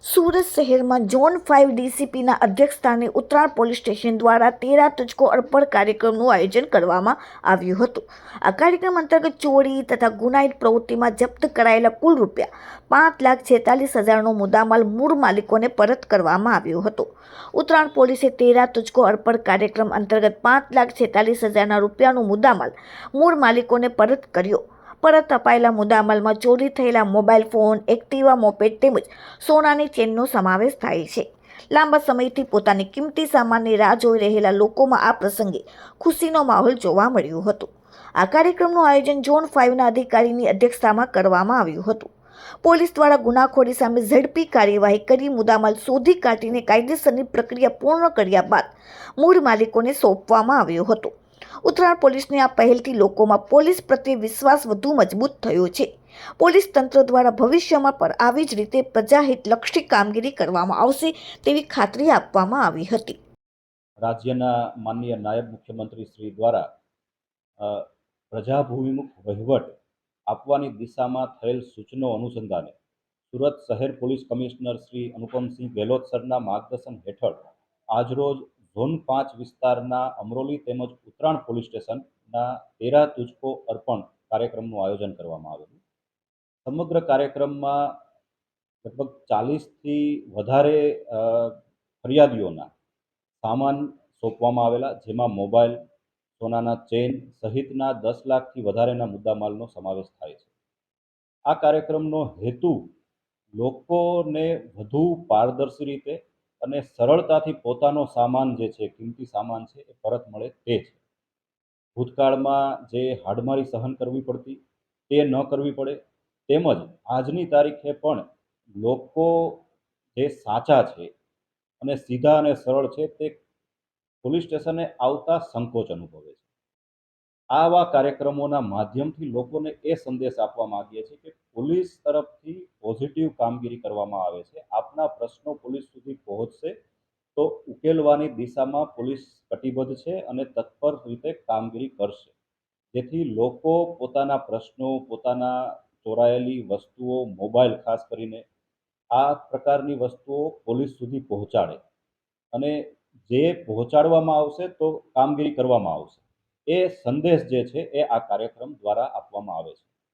સુરત શહેરમાં ઝોન 5 ડીસીપીના અધ્યક્ષસ્થાને Uttarayan police station દ્વારા તેરા તુજકો અર્પણ કાર્યક્રમનું આયોજન કરવામાં આવ્યું હતું. આ કાર્યક્રમ અંતર્ગત ચોરી તથા ગુનાહિત પ્રવૃત્તિમાં જપ્ત કરાયેલા કુલ ₹5,46,000નો મુદ્દામાલ મૂળ માલિકોને પરત કરવામાં આવ્યો હતો. ઉત્તરાયણ પોલીસે તેરા તુજકો અર્પણ કાર્યક્રમ અંતર્ગત ₹5,46,000નો મુદ્દામાલ મૂળ માલિકોને પરત કર્યો. પરત અપાયેલા મુદ્દામાલમાં ચોરી થયેલા મોબાઈલ ફોન, એક્ટિવા, મોપેડ તેમજ સોનાની ચેનનો સમાવેશ થાય છે. લાંબા સમયથી પોતાની કિંમતી સામાનની રાહ જોઈ રહેલા લોકોમાં આ પ્રસંગે ખુશીનો માહોલ જોવા મળ્યો હતો. આ કાર્યક્રમનું આયોજન ઝોન 5ના અધિકારીની અધ્યક્ષતામાં કરવામાં આવ્યું હતું. પોલીસ દ્વારા ગુનાખોરી સામે ઝડપી કાર્યવાહી કરી મુદ્દામાલ શોધી કાઢીને કાયદેસરની પ્રક્રિયા પૂર્ણ કર્યા બાદ મૂળ માલિકોને સોંપવામાં આવ્યો હતો. ઉત્તરાયણ પોલીસની આ પહેલથી લોકોમાં પોલીસ પ્રત્યે વિશ્વાસ વધુ મજબૂત થયો છે. પોલીસ તંત્ર દ્વારા ભવિષ્યમાં પણ આવી જ રીતે પ્રજાહિતલક્ષી કામગીરી કરવામાં આવશે તેવી ખાતરી આપવામાં આવી હતી. રાજ્યના માનનીય નાયબ મુખ્યમંત્રી શ્રી દ્વારા પ્રજાભિમુખ વહીવટ આપવાની દિશામાં થયેલ સૂચનો અનુસંધાને સુરત શહેર પોલીસ કમિશનર શ્રી અનુપમસિંહ ગેહલોત સરના માર્ગદર્શન હેઠળ આજરોજ ઝોન 5 વિસ્તારના અમરોલી તેમજ ઉત્તરાયણ પોલીસ સ્ટેશનના તેરા તુજકો અર્પણ કાર્યક્રમનું આયોજન કરવામાં આવેલું. સમગ્ર કાર્યક્રમમાં લગભગ 40થી વધારે ફરિયાદીઓના સામાન સોંપવામાં આવેલા, જેમાં મોબાઈલ, સોનાના ચેન સહિતના 10 લાખથી વધારેના મુદ્દામાલનો સમાવેશ થાય છે. આ કાર્યક્રમનો હેતુ લોકોને વધુ પારદર્શી રીતે અને સરળતાથી પોતાનો સામાન જે છે, કિંમતી સામાન છે, એ પરત મળે તે છે. ભૂતકાળમાં જે હાડમારી સહન કરવી પડતી તે ન કરવી પડે, તેમજ આજની તારીખે પણ લોકો જે સાચા છે અને સીધા અને સરળ છે તે પોલીસ સ્ટેશને આવતા સંકોચ અનુભવે છે. આવા કાર્યક્રમોના માધ્યમથી લોકોને એ સંદેશ આપવા માંગીએ છીએ કે પોલીસ તરફથી પોઝિટિવ કામગીરી કરવામાં આવે છે. આપના પ્રશ્નો પોલીસ સુધી પહોંચશે તો ઉકેલવાની દિશામાં પોલીસ કટિબદ્ધ છે અને તત્પર રીતે કામગીરી કરશે, જેથી લોકો પોતાના પ્રશ્નો, પોતાના ચોરાયેલી વસ્તુઓ, મોબાઈલ ખાસ કરીને આ પ્રકારની વસ્તુઓ પોલીસ સુધી પહોંચાડે અને જે પહોંચાડવામાં આવશે તો કામગીરી કરવામાં આવશે. એ સંદેશ જે છે એ આ કાર્યક્રમ દ્વારા આપવામાં આવે છે.